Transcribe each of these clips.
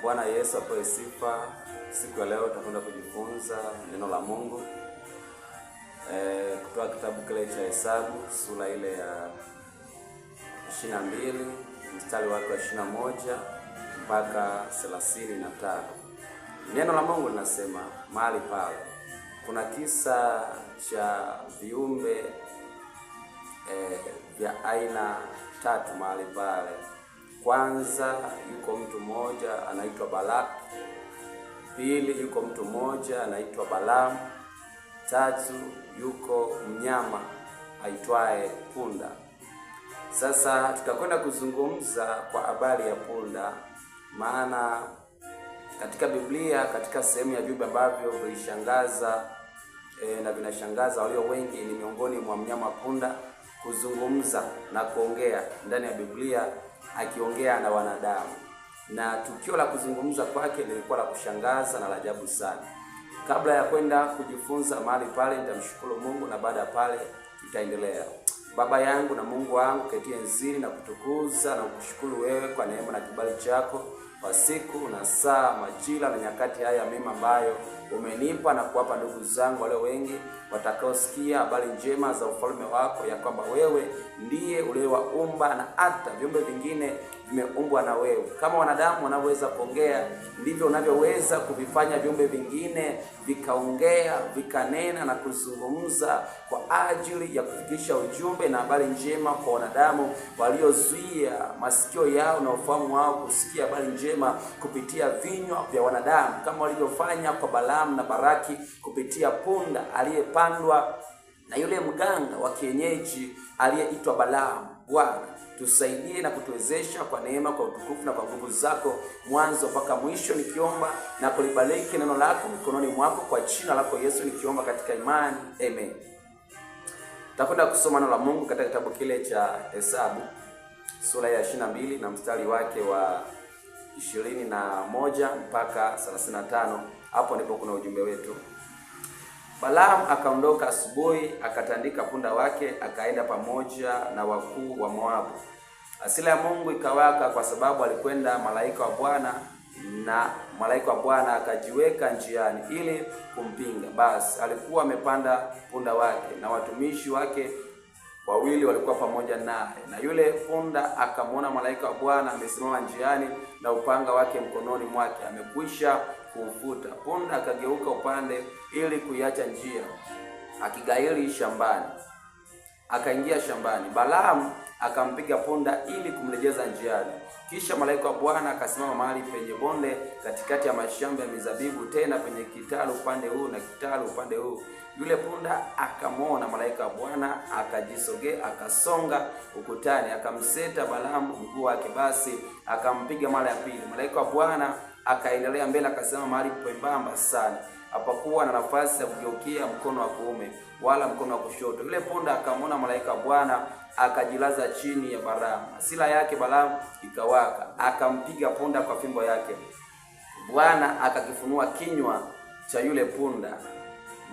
Bwana Yesu apewe sifa. Siku ya leo tutakwenda kujifunza neno la Mungu kutoka kitabu kile cha Hesabu sura ile ya 22 mstari wake wa 21 mpaka 35. Neno la Mungu linasema mahali pale kuna kisa cha viumbe vya aina tatu mahali pale. Kwanza yuko mtu mmoja anaitwa Balaki. Pili yuko mtu mmoja anaitwa Balaam. Tatu yuko mnyama aitwaye punda. Sasa tutakwenda kuzungumza kwa habari ya punda, maana katika Biblia, katika sehemu ya viumbe ambavyo vilishangaza na vinashangaza walio wengi, ni miongoni mwa mnyama punda kuzungumza na kuongea ndani ya Biblia, akiongea na wanadamu. Na tukio la kuzungumza kwake lilikuwa la kushangaza na la ajabu sana. Kabla ya kwenda kujifunza mahali pale, nitamshukuru Mungu na baada ya pale tutaendelea. Baba yangu na Mungu wangu ketie enzini, na kutukuza na kukushukuru wewe kwa neema na kibali chako kwa siku na saa, majira na nyakati haya mema ambayo umenipa na kuwapa ndugu zangu wale wengi watakaosikia habari njema za ufalme wako, ya kwamba wewe ndiye uliyewaumba na hata viumbe vingine vimeumbwa na wewe. Kama wanadamu wanavyoweza kuongea, ndivyo unavyoweza kuvifanya viumbe vingine vikaongea, vikanena na kuzungumza kwa ajili ya kufikisha ujumbe na habari njema kwa wanadamu waliozuia masikio yao na ufahamu wao kusikia habari njema kupitia vinywa vya wanadamu, kama walivyofanya kwa Balaam na Baraki kupitia punda aliyepandwa na yule mganga wa kienyeji aliyeitwa Balaam. Bwana, tusaidie na kutuwezesha kwa neema, kwa utukufu na kwa nguvu zako, mwanzo mpaka mwisho, nikiomba na kulibariki neno lako mikononi mwako, kwa jina lako Yesu nikiomba katika imani, amen. Tutakwenda kusoma neno la Mungu katika kitabu kile cha Hesabu sura ya 22 na mstari wake wa 21 mpaka 35. Hapo ndipo kuna ujumbe wetu. Balaam akaondoka asubuhi, akatandika punda wake, akaenda pamoja na wakuu wa Moabu. Hasira ya Mungu ikawaka kwa sababu alikwenda malaika wa Bwana, na malaika wa Bwana akajiweka njiani ili kumpinga. Basi alikuwa amepanda punda wake, na watumishi wake wawili walikuwa pamoja naye. Na yule punda akamwona malaika wa Bwana amesimama njiani na upanga wake mkononi mwake, amekwisha kuufuta. Punda akageuka upande ili kuiacha njia, akigairi shambani, akaingia shambani. Balaam akampiga punda ili kumrejeza njiani. Kisha malaika wa Bwana akasimama mahali penye bonde katikati ya mashamba ya mizabibu, tena penye kitalu upande huu na kitalu upande huu. Yule punda akamwona malaika wa Bwana, akajisogea, akasonga ukutani, akamseta Balaam mguu wake. Basi akampiga mara ya pili. Malaika wa Bwana akaendelea mbele, akasema mahali pembamba sana, hapakuwa na nafasi ya kugeukia mkono wa kuume wala mkono wa kushoto. Yule punda akamwona malaika wa Bwana, akajilaza chini ya Balaam. Hasira yake Balaam ikawaka, akampiga punda kwa fimbo yake. Bwana akakifunua kinywa cha yule punda,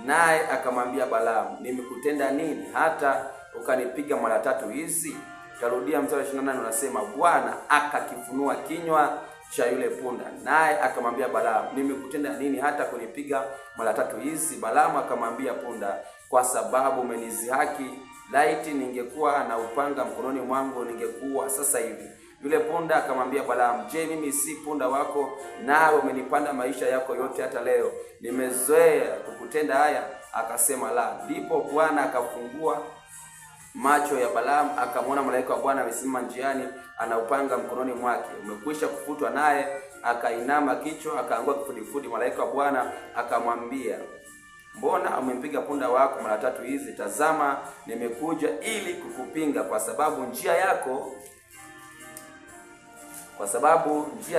naye akamwambia Balaam, nimekutenda nini hata ukanipiga mara tatu hizi? Tarudia mstari 28, unasema Bwana akakifunua kinywa cha yule punda, naye akamwambia Balaam, nimekutenda nini hata kunipiga mara tatu hizi? Balaam akamwambia punda, kwa sababu umenizihaki, laiti ningekuwa na upanga mkononi mwangu ningekuwa sasa hivi. Yule punda akamwambia Balaam, je, mimi si punda wako, nawe umenipanda maisha yako yote hata leo? Nimezoea kukutenda haya. Akasema la. Ndipo Bwana akafungua macho ya Balaam, akamwona malaika wa Bwana amesimama njiani, ana upanga mkononi mwake, umekwisha kufutwa. Naye akainama kichwa, akaanguka kifudifudi. Malaika wa Bwana akamwambia, mbona umempiga punda wako mara tatu hizi? Tazama, nimekuja ili kukupinga kwa sababu njia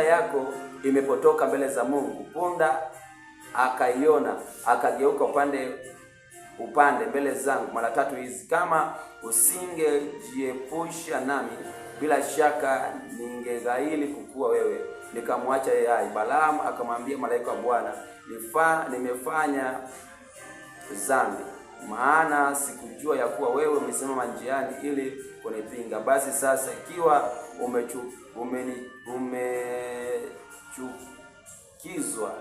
yako imepotoka mbele za Mungu. Punda akaiona, akageuka upande mbele zangu mara tatu hizi. Kama usingejiepusha nami, bila shaka ningeghairi kukua wewe, nikamwacha yeye hai. Balaam akamwambia malaika wa Bwana, nimefanya dhambi, maana sikujua ya kuwa wewe umesimama njiani ili kunipinga. Basi sasa ikiwa kuchukizwa,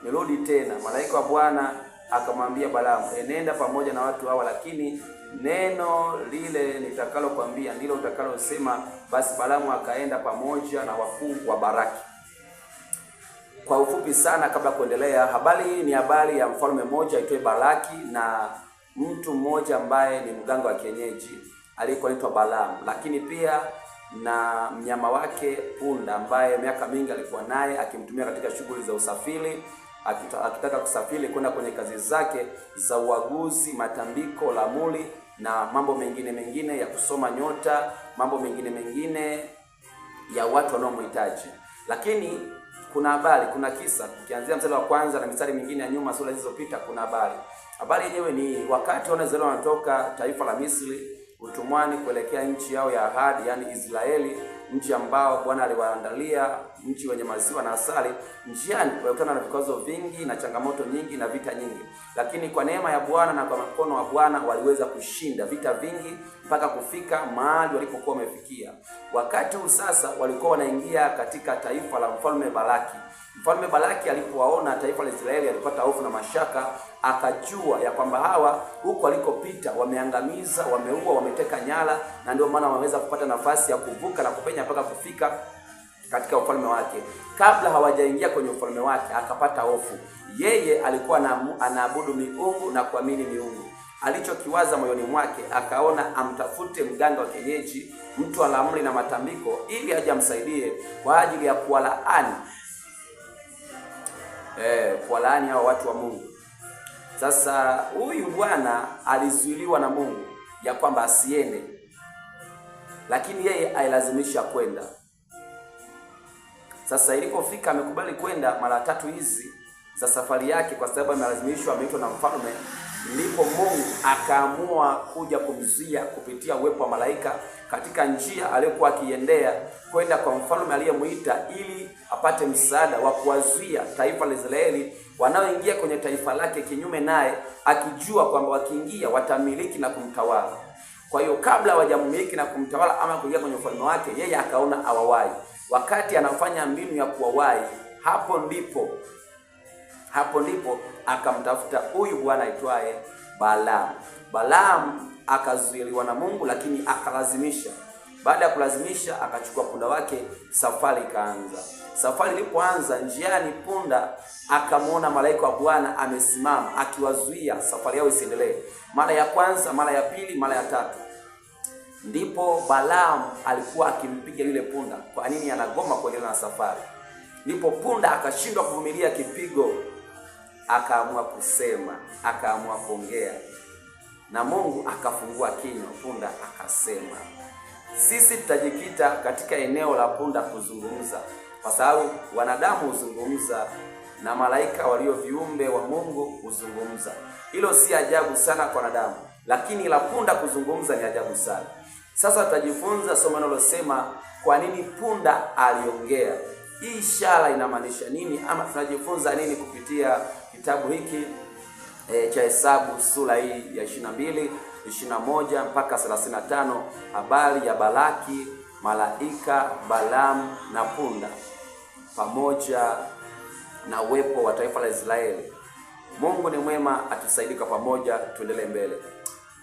nirudi tena. Malaika wa Bwana akamwambia Balaamu, enenda pamoja na watu hawa, lakini neno lile nitakalokwambia ndilo utakalosema. Basi Balaamu akaenda pamoja na wakuu wa Baraki. Kwa ufupi sana, kabla kuendelea, habari hii ni habari ya mfalme mmoja aitwaye Balaki na mtu mmoja ambaye ni mganga wa kienyeji aliyekuwa anaitwa Balaamu, lakini pia na mnyama wake punda ambaye miaka mingi alikuwa naye akimtumia katika shughuli za usafiri, akitaka kusafiri kwenda kwenye kazi zake za uaguzi, matambiko, lamuli na mambo mengine ya kusoma nyota, mambo mengine ya watu wanaomhitaji. Lakini kuna kisa kianzia mstari wa kwanza na mistari mingine ya nyuma sura zilizopita. Habari yenyewe ni wakati Wanaisraeli wanatoka taifa la Misri utumwani kuelekea nchi yao ya ahadi, yani Israeli, nchi ambao Bwana aliwaandalia, nchi wenye maziwa na asali. Njiani walikutana na vikwazo vingi na changamoto nyingi na vita nyingi, lakini kwa neema ya Bwana na kwa mkono wa Bwana waliweza kushinda vita vingi mpaka kufika mahali walipokuwa wamefikia. Wakati huu sasa walikuwa wanaingia katika taifa la mfalme Balaki. Mfalme Balaki alipowaona taifa la Israeli alipata hofu na mashaka, akajua ya kwamba hawa huko walikopita wameangamiza, wameua, wameteka nyara, na ndio maana wameweza kupata nafasi ya kuvuka na kupenya mpaka kufika katika ufalme wake. Kabla hawajaingia kwenye ufalme wake akapata hofu. Yeye alikuwa anaabudu miungu na kuamini miungu. Alichokiwaza moyoni mwake, akaona amtafute mganga wa kienyeji, mtu wa lamli na matambiko, ili aje amsaidie kwa ajili ya kuwalaani hao watu wa Mungu. Sasa huyu bwana alizuiliwa na Mungu ya kwamba asiende, lakini yeye ailazimisha kwenda. Sasa ilipofika amekubali kwenda mara 3 hizi za safari yake, kwa sababu amelazimishwa, ameitwa na mfalme, ndipo Mungu akaamua kuja kumzuia kupitia uwepo wa malaika katika njia aliyokuwa akiendea kwenda kwa mfalme aliyemuita, ili apate msaada wa kuwazuia taifa la Israeli wanaoingia kwenye taifa lake kinyume naye, akijua kwamba wakiingia watamiliki na kumtawala. Kwa hiyo kabla hawajamiliki na kumtawala ama kuingia kwenye ufalme wake, yeye akaona awawai. Wakati anafanya mbinu ya kuwawai, hapo ndipo akamtafuta huyu bwana aitwaye Balaamu. Balaamu akazuiliwa na Mungu, lakini akalazimisha. Baada ya kulazimisha, akachukua punda wake, safari ikaanza. Safari ilipoanza, njiani punda akamwona malaika wa Bwana amesimama akiwazuia safari yao isiendelee. Mara ya kwanza, mara ya pili, mara ya tatu. Ndipo Balaamu alikuwa akimpiga yule punda, kwa nini anagoma kuendelea na safari. Ndipo punda akashindwa kuvumilia kipigo, akaamua kusema, akaamua kuongea, na Mungu akafungua kinywa, punda akasema. Sisi tutajikita katika eneo la punda kuzungumza, kwa sababu wanadamu huzungumza na malaika walio viumbe wa Mungu huzungumza. Hilo si ajabu sana kwa wanadamu, lakini la punda kuzungumza ni ajabu sana. Sasa tutajifunza somo linalosema kwa nini punda aliongea. Hii ishara inamaanisha nini, ama tunajifunza nini kupitia kitabu hiki cha Hesabu sura hii ya 22, 21 mpaka 35, habari ya Balaki, malaika, Balaamu na punda pamoja na uwepo wa taifa la Israeli. Mungu ni mwema, atusaidie kwa pamoja tuendelee mbele.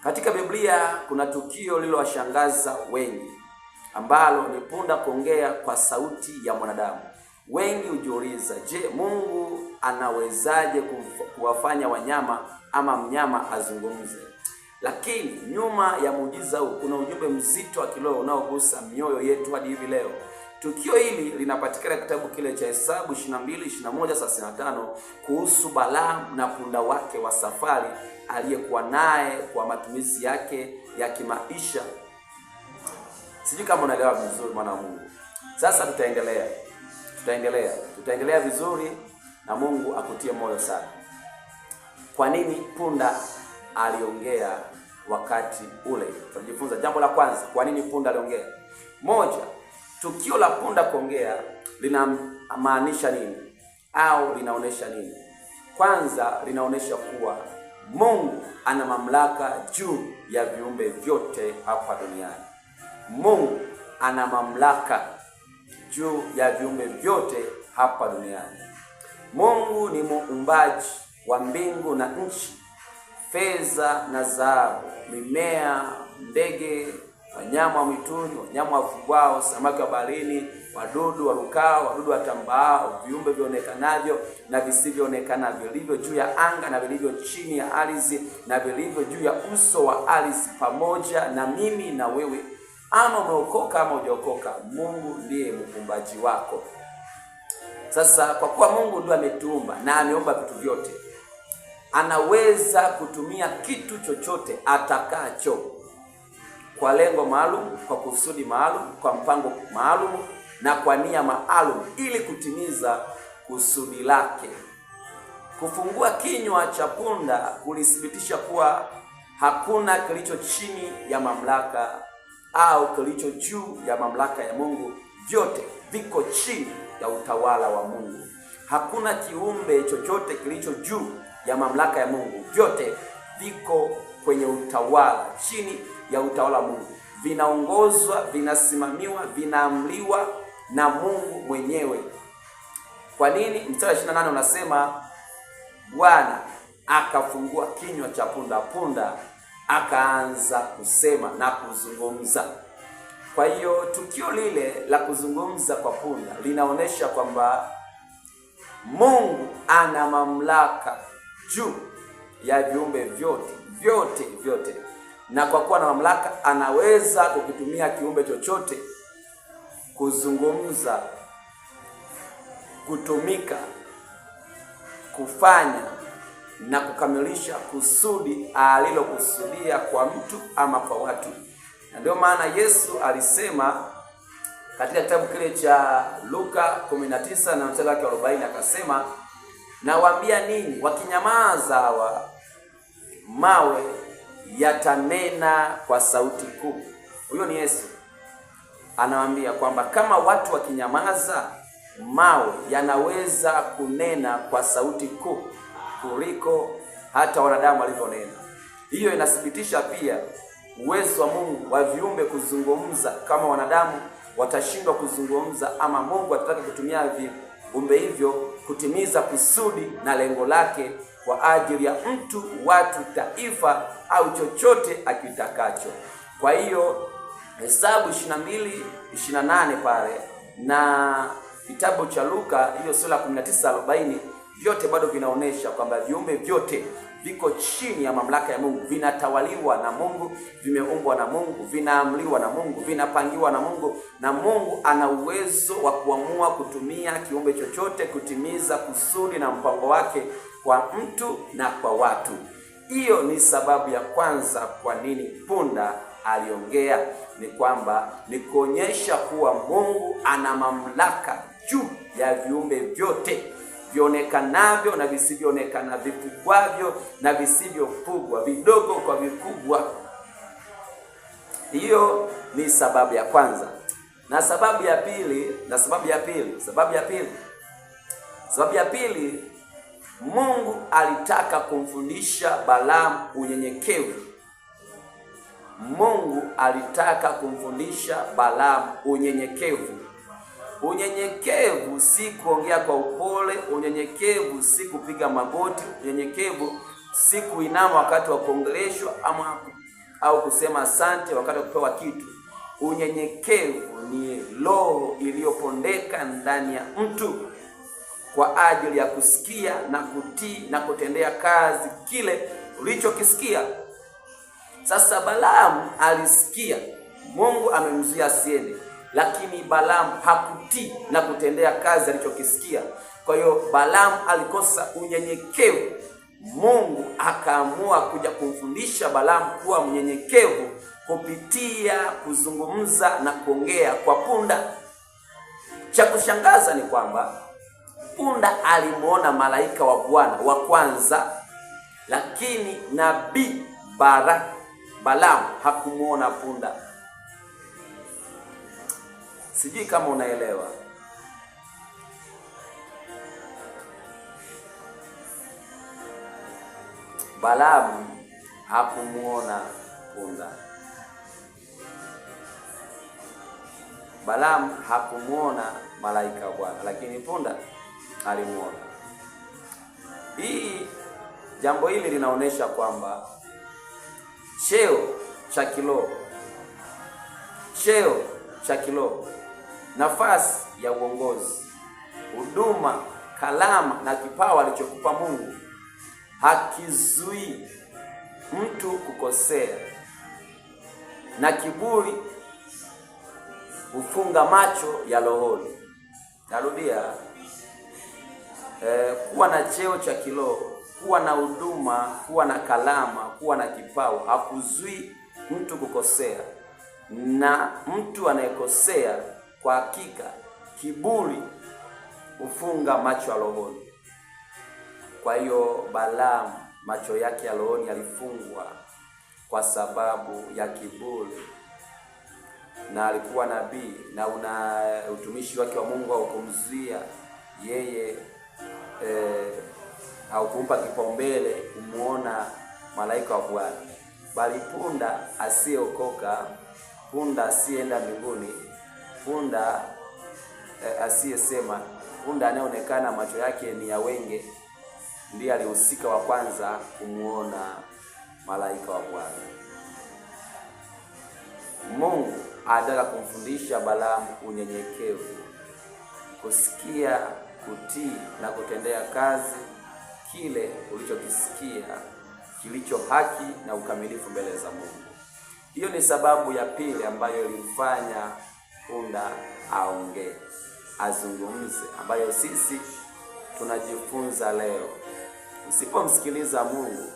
Katika Biblia kuna tukio lililowashangaza wengi, ambalo ni punda kuongea kwa sauti ya mwanadamu. Wengi hujiuliza, je, Mungu anawezaje kuwafanya wanyama ama mnyama azungumze? Lakini nyuma ya muujiza huu kuna ujumbe mzito wa kiroho unaogusa mioyo yetu hadi hivi leo. Tukio hili linapatikana kitabu kile cha Hesabu 22, 21, 35 kuhusu Balaamu na punda wake wa safari aliyekuwa naye kwa matumizi yake ya kimaisha. Sijui kama unaelewa vizuri mwana wa Mungu. Sasa tutaendelea vizuri, na Mungu akutie moyo sana. Kwa nini punda aliongea wakati ule? Tunajifunza jambo la kwanza, kwa nini punda aliongea. Moja, tukio la punda kuongea linamaanisha nini au linaonesha nini? Kwanza, linaonesha kuwa Mungu ana mamlaka juu ya viumbe vyote hapa duniani. Mungu ana mamlaka juu ya viumbe vyote hapa duniani. Mungu ni muumbaji wa mbingu na nchi, fedha na dhahabu, mimea, ndege, wanyama wa mwituni, wanyama wafugwao, samaki wa baharini, wadudu warukao, wadudu watambaao, viumbe vionekanavyo na visivyoonekana, vilivyo juu ya anga na vilivyo chini ya ardhi na vilivyo juu ya uso wa ardhi, pamoja na mimi na wewe. Ama umeokoka ama hujaokoka, Mungu ndiye muumbaji wako. Sasa kwa kuwa Mungu ndiye ametuumba na ameumba vitu vyote, anaweza kutumia kitu chochote atakacho kwa lengo maalum, kwa kusudi maalum, kwa mpango maalum na kwa nia maalum ili kutimiza kusudi lake. Kufungua kinywa cha punda kulithibitisha kuwa hakuna kilicho chini ya mamlaka au kilicho juu ya mamlaka ya Mungu. Vyote viko chini ya utawala wa Mungu. Hakuna kiumbe chochote kilicho juu ya mamlaka ya Mungu. Vyote viko kwenye utawala, chini ya utawala wa Mungu. Vinaongozwa, vinasimamiwa, vinaamriwa na Mungu mwenyewe. Kwa nini? Mstari 28 unasema Bwana akafungua kinywa cha punda, punda akaanza kusema na kuzungumza. Kwa hiyo tukio lile la kuzungumza kwa punda linaonesha kwamba Mungu ana mamlaka juu ya viumbe vyote, na kwa kuwa na mamlaka anaweza kukitumia kiumbe chochote kuzungumza, kutumika, kufanya na kukamilisha kusudi alilokusudia kwa mtu ama kwa watu. Na ndio maana Yesu alisema katika kitabu kile cha Luka 19 na mstari wake 40, akasema, nawaambia ninyi, wakinyamaza hawa mawe yatanena kwa sauti kuu. Huyo ni Yesu anawaambia kwamba kama watu wakinyamaza, mawe yanaweza kunena kwa sauti kuu kuliko hata wanadamu walivyonena. Hiyo inathibitisha pia uwezo wa Mungu wa viumbe kuzungumza. Kama wanadamu watashindwa kuzungumza, ama Mungu atataka kutumia viumbe hivyo kutimiza kusudi na lengo lake kwa ajili ya mtu, watu, taifa au chochote akitakacho. Kwa hiyo Hesabu 22:28 pale na kitabu cha Luka hiyo sura 19:40 vyote bado vinaonesha kwamba viumbe vyote viko chini ya mamlaka ya Mungu, vinatawaliwa na Mungu, vimeumbwa na Mungu, vinaamriwa na Mungu, vinapangiwa na Mungu, na Mungu ana uwezo wa kuamua kutumia kiumbe chochote kutimiza kusudi na mpango wake kwa mtu na kwa watu. Hiyo ni sababu ya kwanza kwa nini punda aliongea, ni kwamba ni kuonyesha kuwa Mungu ana mamlaka juu ya viumbe vyote, vionekanavyo na visivyoonekana, vifugwavyo na visivyofugwa, vidogo kwa vikubwa. Hiyo ni sababu ya kwanza. Na sababu ya pili, Mungu alitaka kumfundisha Balaamu unyenyekevu. Mungu alitaka kumfundisha Balaamu unyenyekevu. Unyenyekevu si kuongea kwa upole, unyenyekevu si kupiga magoti, unyenyekevu si kuinama wakati wa kuongeleshwa au kusema asante wakati wa kupewa kitu. Unyenyekevu ni roho iliyopondeka ndani ya mtu kwa ajili ya kusikia na kutii na kutendea kazi kile ulichokisikia. Sasa Balaamu alisikia Mungu amemzuia asiende, lakini Balaamu hakutii na kutendea kazi alichokisikia. Kwa hiyo Balaamu alikosa unyenyekevu. Mungu akaamua kuja kumfundisha Balaamu kuwa mnyenyekevu kupitia kuzungumza na kuongea kwa punda. Cha kushangaza ni kwamba punda alimuona malaika wa Bwana wa kwanza, lakini nabii Balaamu hakumuona punda. Sijui kama unaelewa. Balaamu hakumuona punda. Balaamu hakumuona malaika wa Bwana, lakini punda alimuona. Jambo hili linaonyesha kwamba cheo cha kiroho, nafasi ya uongozi, huduma, kalama na kipawa alichokupa Mungu hakizui mtu kukosea, na kiburi hufunga macho ya rohoni. Narudia, kuwa na cheo cha kiroho, kuwa na huduma, kuwa na kalama, kuwa na kipawa hakuzui mtu kukosea, na mtu anayekosea kwa hakika kiburi hufunga macho ya rohoni. Kwa hiyo Balaamu macho yake ya rohoni yalifungwa kwa sababu ya kiburi, na alikuwa nabii na una utumishi wake wa Mungu haukumzuia yeye haukumpa kipaumbele kumuona malaika wa Bwana, bali punda asiyeokoka, punda asiyeenda mbinguni, punda asiyesema, punda anayeonekana macho yake ni ya wenge, ndiye alihusika wa kwanza kumuona malaika wa Bwana. Mungu anataka kumfundisha Balaamu unyenyekevu, kusikia, kutii na kutendea kazi kile ulichokisikia kilicho haki na ukamilifu mbele za Mungu. Hiyo ni sababu ya pili ambayo ilimfanya punda aongee, azungumze, ambayo sisi tunajifunza leo. Usipomsikiliza Mungu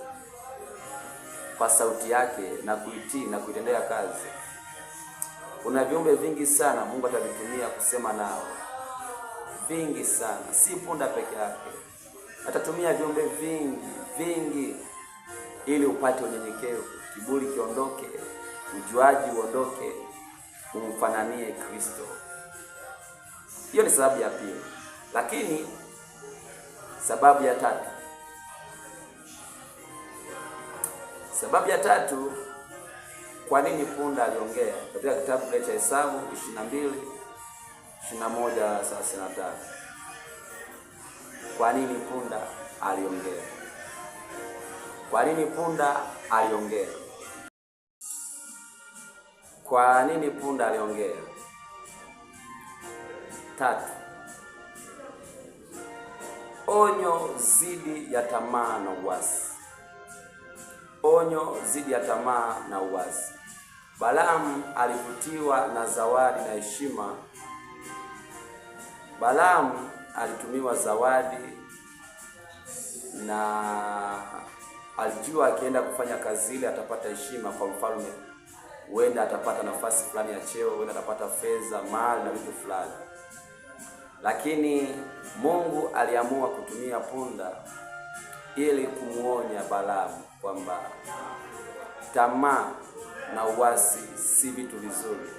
kwa sauti yake na kuitii na kuitendea kazi, kuna viumbe vingi sana Mungu atavitumia kusema nao, vingi sana, si punda peke yake. Atatumia viumbe vingi ili upate unyenyekevu, kiburi kiondoke, ujuaji uondoke, umfananie Kristo. Hiyo ni sababu ya pili. Lakini sababu ya tatu, kwa nini punda aliongea? Katika kitabu cha Hesabu 22:21-33. Kwa nini punda aliongea? Kwa nini punda aliongea? Kwa nini punda aliongea? 3. Onyo zidi ya tamaa na uasi. Onyo zidi ya tamaa na uasi. Balaamu alivutiwa na zawadi na heshima. Balaamu alitumiwa zawadi na alijua akienda kufanya kazi ile atapata heshima kwa mfalme. Huenda atapata nafasi fulani ya cheo, huenda atapata fedha, mali na vitu fulani. Lakini Mungu aliamua kutumia punda ili kumuonya Balaamu kwamba tamaa na uasi si vitu vizuri.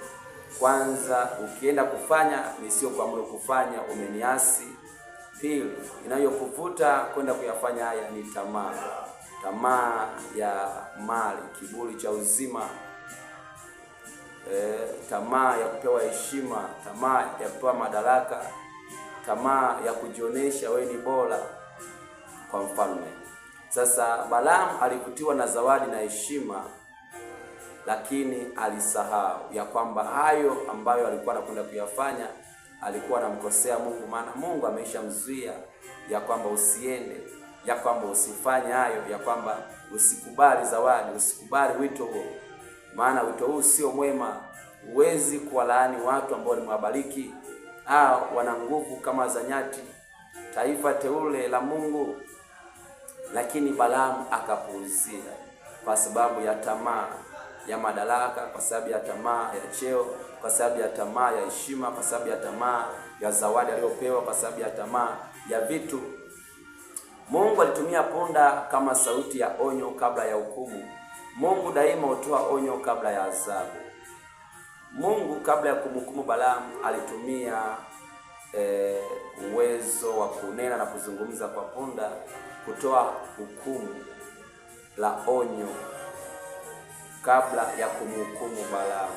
Kwanza, ukienda kufanya nisiokuamuru kufanya, umeniasi. Pili, inayokuvuta kwenda kuyafanya haya ni tamaa. Tamaa ya mali, kiburi cha uzima, tamaa ya kupewa heshima, tamaa ya kupewa madaraka, tamaa ya kujionesha wewe ni bora kwa mfalme. Sasa Balaamu alikutiwa na zawadi na heshima, lakini alisahau ya kwamba hayo ambayo alikuwa anakwenda kuyafanya alikuwa anamkosea Mungu, maana Mungu ameshamzuia ya kwamba usiende, ya kwamba usifanye hayo, ya kwamba usikubali zawadi, usikubali wito huo, maana wito huu sio mwema. Huwezi kuwalaani watu ambao nimewabariki, wana nguvu kama za nyati, taifa teule la Mungu. Lakini Balaamu akapuuzia kwa sababu ya tamaa ya madaraka, kwa sababu ya tamaa ya cheo, kwa sababu ya tamaa ya heshima, kwa sababu ya tamaa ya zawadi aliyopewa, kwa sababu ya tamaa ya vitu. Mungu alitumia punda kama sauti ya onyo kabla ya hukumu. Mungu daima hutoa onyo kabla ya adhabu. Mungu kabla ya kumhukumu Balaamu alitumia uwezo wa kunena na kuzungumza kwa punda kutoa hukumu la onyo kabla ya kumhukumu Balaamu.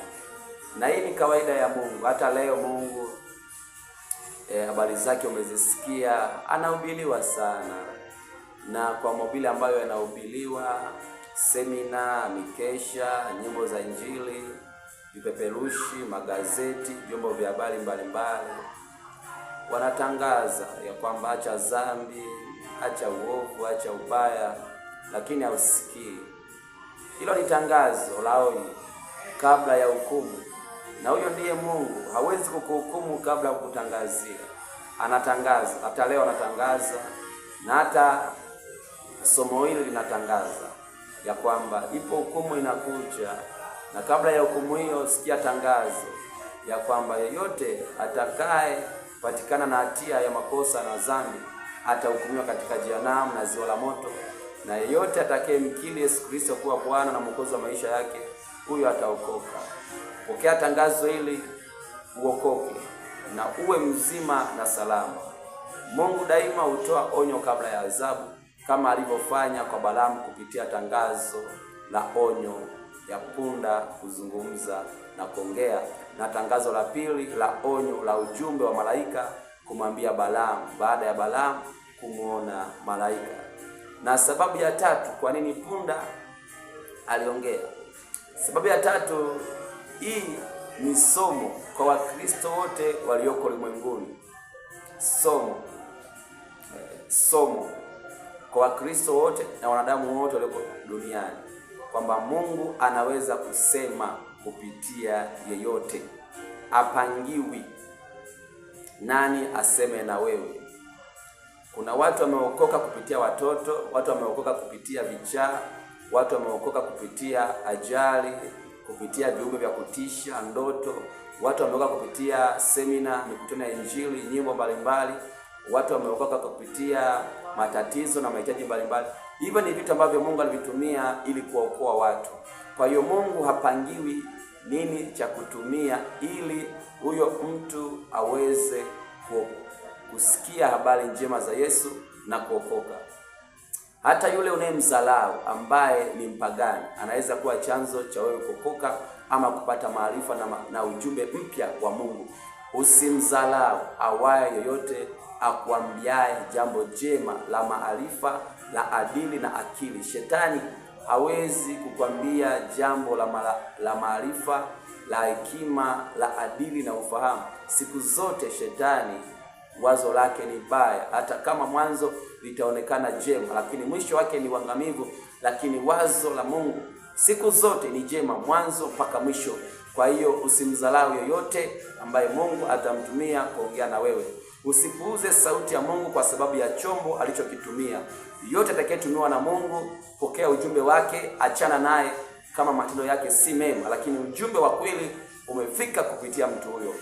Na hii ni kawaida ya Mungu. Hata leo Mungu habari zake umezisikia, anahubiriwa sana. na kwa mahubiri ambayo yanahubiriwa, semina, mikesha, nyimbo za Injili, vipeperushi, magazeti, vyombo vya habari mbalimbali, wanatangaza ya kwamba acha dhambi, acha uovu, acha ubaya, lakini hausikii. Hilo ni tangazo la onyo kabla ya hukumu, na huyo ndiye Mungu. Hawezi kukuhukumu kabla ya kukutangazia. Anatangaza, hata leo anatangaza, na hata somo hili linatangaza ya kwamba ipo hukumu inakuja, na kabla ya hukumu hiyo sikia tangazo ya kwamba yeyote atakaye patikana na hatia ya makosa na dhambi atahukumiwa katika jehanamu na ziwa la moto, na yeyote atakayemkiri Yesu Kristo kuwa Bwana na Mwokozi wa maisha yake, huyo ataokoka. Pokea tangazo hili uokoke na uwe mzima na salama. Mungu daima hutoa onyo kabla ya adhabu, kama alivyofanya kwa Balaamu kupitia tangazo la onyo ya punda kuzungumza na kuongea, na tangazo la pili la onyo la ujumbe wa malaika kumwambia Balaamu baada ya Balaamu kumuona malaika. Na sababu ya tatu kwa nini punda aliongea. Sababu ya tatu, hii ni somo kwa Wakristo wote walioko ulimwenguni. Somo kwa Wakristo wote na wanadamu wote walioko duniani, kwamba Mungu anaweza kusema kupitia yeyote. Apangiwi nani aseme na wewe. Kuna watu wameokoka kupitia watoto, watu wameokoka kupitia vichaa, watu wameokoka kupitia ajali, kupitia viumbe vya kutisha, ndoto. Watu wameokoka kupitia semina, mikutano ya Injili, nyimbo mbalimbali. Watu wameokoka kupitia matatizo na mahitaji mbalimbali. Hivyo ni vitu ambavyo Mungu alivitumia ili kuokoa watu. Kwa hiyo Mungu hapangiwi nini cha kutumia ili huyo mtu aweze kusikia habari njema za Yesu na kuokoka. Hata yule unayemdharau ambaye ni mpagani anaweza kuwa chanzo cha wewe kuokoka ama kupata maarifa na ujumbe mpya wa Mungu. Usimdharau awaye yoyote akuambiaye jambo jema la maarifa, la adili na akili. Shetani hawezi kukwambia jambo la maarifa, la hekima, la adili na ufahamu. Siku zote shetani wazo lake ni baya, hata kama mwanzo litaonekana jema, lakini mwisho wake ni uangamivu. Lakini wazo la Mungu siku zote ni jema, mwanzo mpaka mwisho. Kwa hiyo usimdharau yoyote ambaye Mungu atamtumia kuongea na wewe. Usipuuze sauti ya Mungu kwa sababu ya chombo alichokitumia. Yote atakayetumiwa na Mungu, pokea ujumbe wake, achana naye kama matendo yake si mema, lakini ujumbe wa kweli umefika kupitia mtu huyo.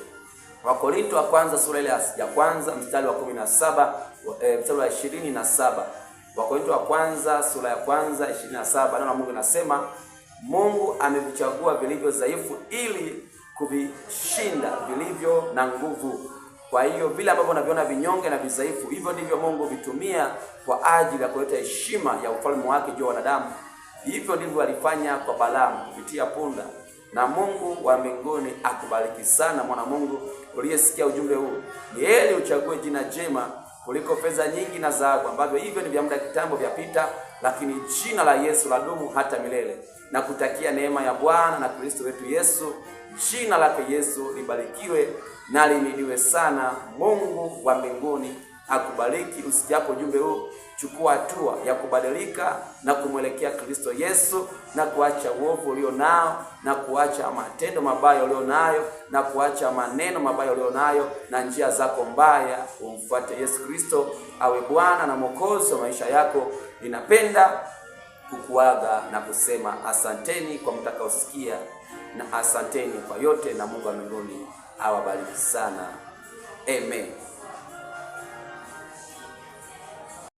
Wakorintho wa kwanza sura ile ya kwanza mstari wa 17, mstari wa 27. Wakorintho wa kwanza sura ya kwanza 27, neno la Mungu linasema, Mungu amevichagua vilivyo dhaifu ili kuvishinda vilivyo na nguvu. Kwa hiyo vile ambavyo unaviona vinyonge na vidhaifu, hivyo ndivyo Mungu vitumia kwa ajili ya kuleta heshima ya ufalme wake juu ya wanadamu. Hivyo ndivyo alifanya kwa Balaamu kupitia punda. Na Mungu wa mbinguni akubariki sana mwana Mungu uliyesikia ujumbe huu. Ni heri uchague jina jema kuliko fedha nyingi na dhahabu, ambavyo hivyo ni vya muda kitambo vyapita, lakini jina la Yesu ladumu hata milele. Na kutakia neema ya Bwana na Kristo wetu Yesu. Jina lake Yesu libarikiwe na lihimidiwe sana. Mungu wa mbinguni akubariki. Usikiapo ujumbe huu, chukua hatua ya kubadilika na kumwelekea Kristo Yesu, na kuacha uovu ulio nao, na kuacha matendo mabaya ulio nayo, na kuacha maneno mabaya ulio nayo, na njia zako mbaya. Umfuate Yesu Kristo awe Bwana na Mwokozi wa maisha yako. Ninapenda kukuaga na kusema asanteni kwa mtakaosikia, na asanteni kwa yote, na Mungu wa mbinguni awabariki sana. Amen.